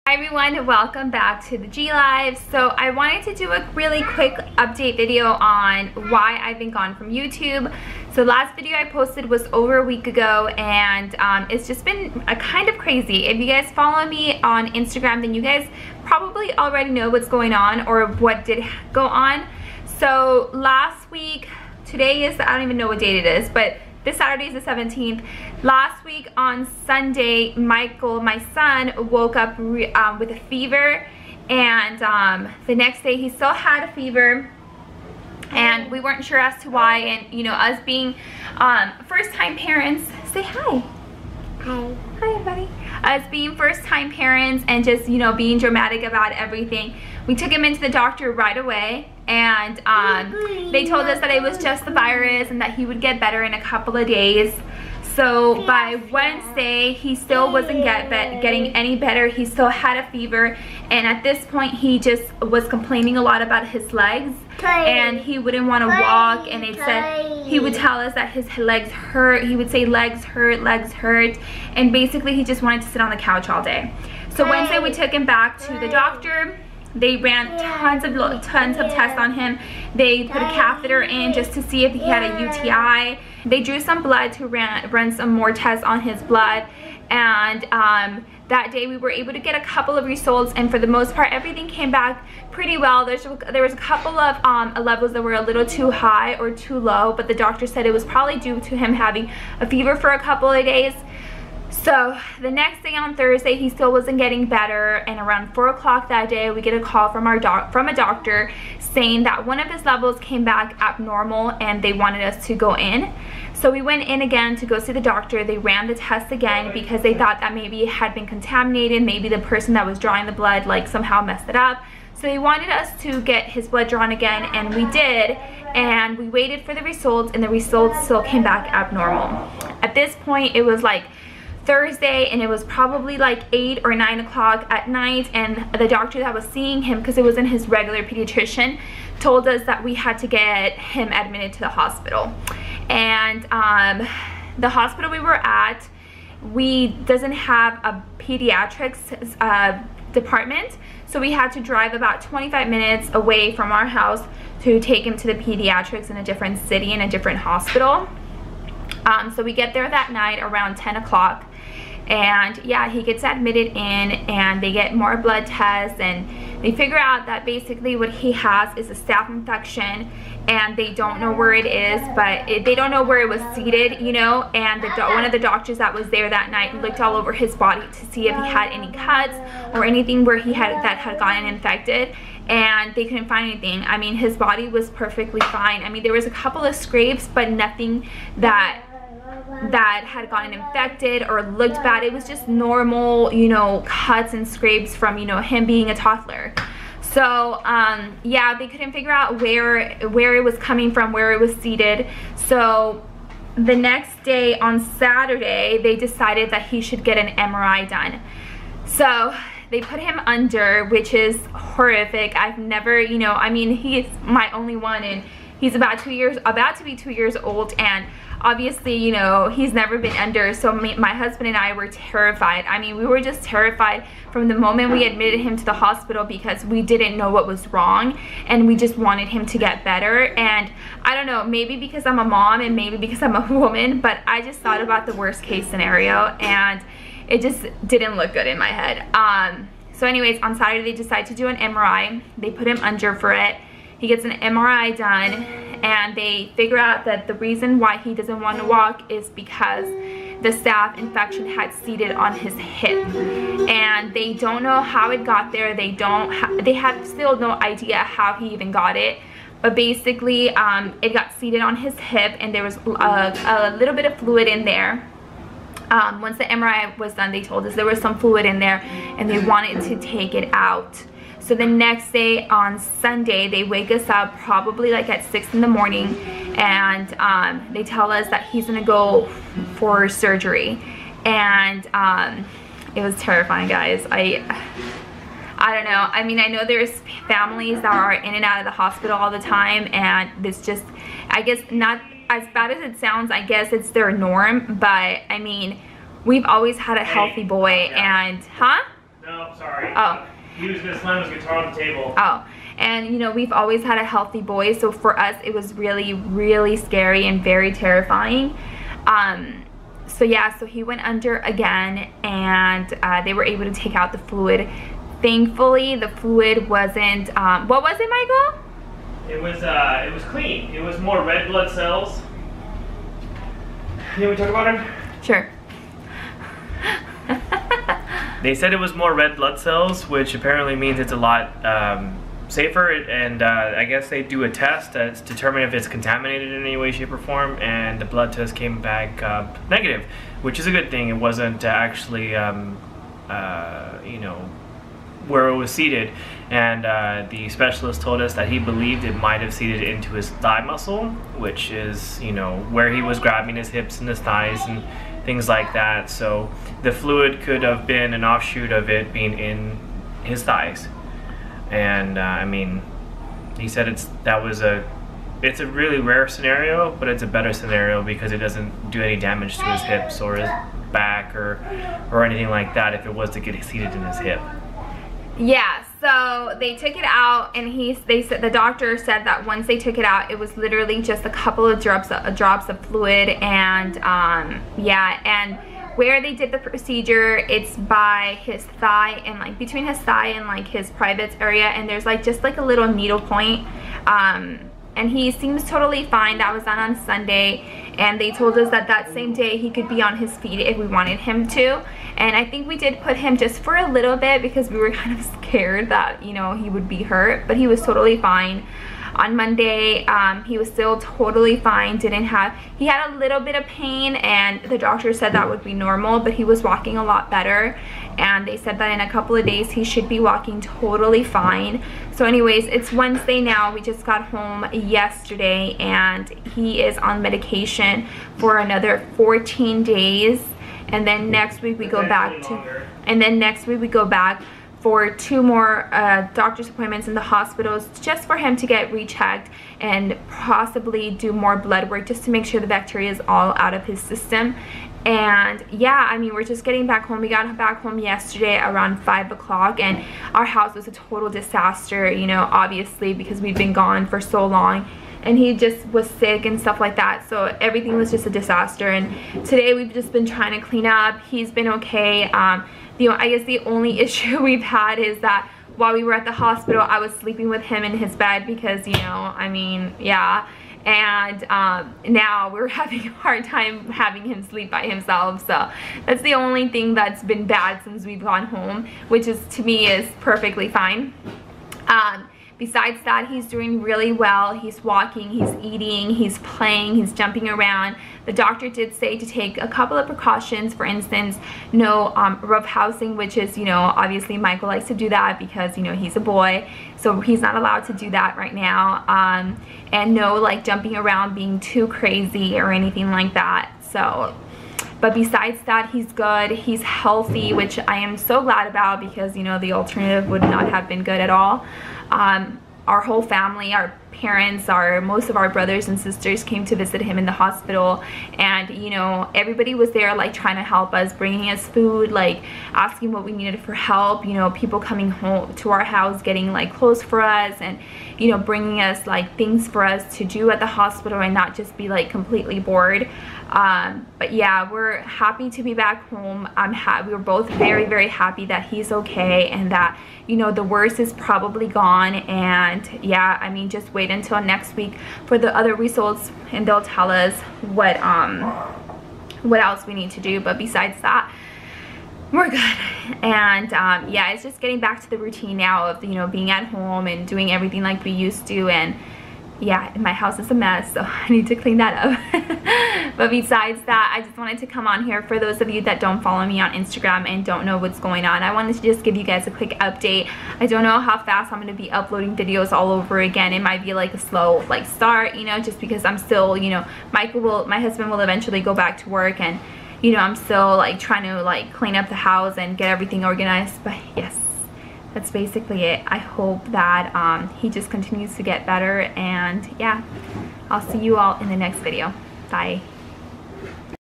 Hi everyone, welcome back to the G.life. So I wanted to do a really quick update video on why I've been gone from YouTube. So the last video I posted was over a week ago, and it's just been kind of crazy. If you guys follow me on Instagram, then you guys probably already know what's going on or what did go on. So last week, today is, I don't even know what date it is, but this Saturday is the 17th. Last week on Sunday, Michael, my son, woke up with a fever, and the next day he still had a fever, and we weren't sure as to why. And you know, us being first-time parents, say hi. Hi. Hi, everybody. Us being first-time parents and just, you know, being dramatic about everything, we took him into the doctor right away, and they told us that it was just the virus and that he would get better in a couple of days. So by Wednesday, he still wasn't getting any better. He still had a fever, and at this point, he just was complaining a lot about his legs, and he wouldn't want to walk, and it said he would tell us that his legs hurt. He would say legs hurt, and basically he just wanted to sit on the couch all day. So Wednesday, we took him back to the doctor. They ran tons of tests on him. They put a catheter in just to see if he had a UTI. They drew some blood to run some more tests on his blood, and that day we were able to get a couple of results, and for the most part everything came back pretty well. There was a couple of levels that were a little too high or too low, but the doctor said it was probably due to him having a fever for a couple of days. So the next day on Thursday, he still wasn't getting better, and around 4 o'clock that day, we get a call from a doctor saying that one of his levels came back abnormal and they wanted us to go in. So we went in again to go see the doctor. They ran the test again because they thought that maybe it had been contaminated. Maybe the person that was drawing the blood like somehow messed it up. So they wanted us to get his blood drawn again, and we did, and we waited for the results, and the results still came back abnormal. At this point, it was like Thursday, and it was probably like 8 or 9 o'clock at night, and the doctor that was seeing him, because it wasn't his regular pediatrician, told us that we had to get him admitted to the hospital. And the hospital we were at, doesn't have a pediatrics department, so we had to drive about 25 minutes away from our house to take him to the pediatrics in a different city, in a different hospital. So we get there that night around 10 o'clock, and yeah, he gets admitted in, and they get more blood tests, and they figure out that basically what he has is a staph infection, and they don't know where it is, but they don't know where it was seated, you know. And one of the doctors that was there that night looked all over his body to see if he had any cuts or anything where that had gotten infected, and they couldn't find anything. I mean, his body was perfectly fine. I mean, there was a couple of scrapes, but nothing that had gotten infected or looked bad. It was just normal, you know, cuts and scrapes from, you know, him being a toddler. So yeah, they couldn't figure out where it was coming from, where it was seated. So the next day on Saturday, they decided that he should get an MRI done. So they put him under, which is horrific. I've never, you know, I mean, he is my only one, and he's about to be 2 years old, and obviously, you know, he's never been under. So my husband and I were terrified. I mean, we were just terrified from the moment we admitted him to the hospital, because we didn't know what was wrong, and we just wanted him to get better. And I don't know, maybe because I'm a mom and maybe because I'm a woman, but I just thought about the worst case scenario, and it just didn't look good in my head. So anyways, on Saturday, they decide to do an MRI. They put him under for it. He gets an MRI done, and they figure out that the reason why he doesn't want to walk is because the staph infection had seated on his hip, and they don't know how it got there. They have still no idea how he even got it, but basically it got seated on his hip, and there was a little bit of fluid in there. Once the MRI was done, they told us there was some fluid in there, and they wanted to take it out. So the next day on Sunday, they wake us up probably like at 6 in the morning, and they tell us that he's gonna go for surgery. And it was terrifying, guys. I don't know. I mean, I know there's families that are in and out of the hospital all the time, and it's just, I guess, not as bad as it sounds. I guess it's their norm, but I mean, we've always had a healthy boy, and No, sorry. Oh. He was gonna slam his guitar on the table. Oh. And you know, we've always had a healthy boy, so for us it was really, really scary and very terrifying. So yeah, so he went under again, and they were able to take out the fluid. Thankfully, the fluid wasn't, what was it, Michael? It was clean. It was more red blood cells. Can we talk about it? Sure. They said it was more red blood cells, which apparently means it's a lot safer, and I guess they do a test to determine if it's contaminated in any way, shape, or form, and the blood test came back negative, which is a good thing. It wasn't actually, you know, where it was seated, and the specialist told us that he believed it might have seated into his thigh muscle, which is, you know, where he was grabbing his hips and his thighs and things like that. So the fluid could have been an offshoot of it being in his thighs. And I mean, he said it's a really rare scenario, but it's a better scenario because it doesn't do any damage to his hips or his back or anything like that if it was to get seated in his hip. Yeah, so they took it out, and they said, the doctor said that once they took it out, it was literally just a couple of drops of fluid, and yeah, and where they did the procedure, it's by his thigh, and like between his thigh and like his privates area, and there's like just like a little needle point, and he seems totally fine. That was done on Sunday, and they told us that that same day he could be on his feet if we wanted him to. And I think we did put him just for a little bit because we were kind of scared that, you know, he would be hurt, but he was totally fine. On Monday, he was still totally fine. He had a little bit of pain, and the doctor said that would be normal, but he was walking a lot better, and they said that in a couple of days he should be walking totally fine. So anyways, it's Wednesday now. We just got home yesterday, and he is on medication for another 14 days, and then next week we go back for 2 more doctor's appointments in the hospitals just for him to get rechecked and possibly do more blood work just to make sure the bacteria is all out of his system. And yeah, I mean, we're just getting back home. We got back home yesterday around 5 o'clock, and our house was a total disaster, you know, obviously because we've been gone for so long, and he just was sick and stuff like that, so everything was just a disaster. And today we've just been trying to clean up. He's been okay. I guess the only issue we've had is that while we were at the hospital, I was sleeping with him in his bed because, you know, I mean, yeah. And now we're having a hard time having him sleep by himself. So that's the only thing that's been bad since we've gone home, which is, to me, is perfectly fine. Besides that, he's doing really well. He's walking, he's eating, he's playing, he's jumping around. The doctor did say to take a couple of precautions. For instance, no roughhousing, which is, you know, obviously Michael likes to do that because, you know, he's a boy, so he's not allowed to do that right now. And no, like, jumping around, being too crazy or anything like that. So, but besides that, he's good, he's healthy, which I am so glad about because, you know, the alternative would not have been good at all. Our whole family, our parents, most of our brothers and sisters came to visit him in the hospital, and, you know, everybody was there, like, trying to help us, bringing us food, like, asking what we needed for help, you know, people coming home to our house, getting, like, clothes for us, and, you know, bringing us, like, things for us to do at the hospital and not just be, like, completely bored. But yeah, we're happy to be back home. We were both very, very happy that he's okay and that, you know, the worst is probably gone. And yeah, I mean, just wait until next week for the other results, and they'll tell us what else we need to do. But besides that, we're good. And yeah, it's just getting back to the routine now of, you know, being at home and doing everything like we used to. And yeah, my house is a mess, so I need to clean that up. But besides that, I just wanted to come on here for those of you that don't follow me on Instagram and don't know what's going on. I wanted to just give you guys a quick update. I don't know how fast I'm going to be uploading videos all over again. It might be like a slow, like, start, you know, just because I'm still, you know, my husband will eventually go back to work, and, you know, I'm still, like, trying to, like, clean up the house and get everything organized. But yes, that's basically it. I hope that he just continues to get better, and yeah, I'll see you all in the next video. Bye.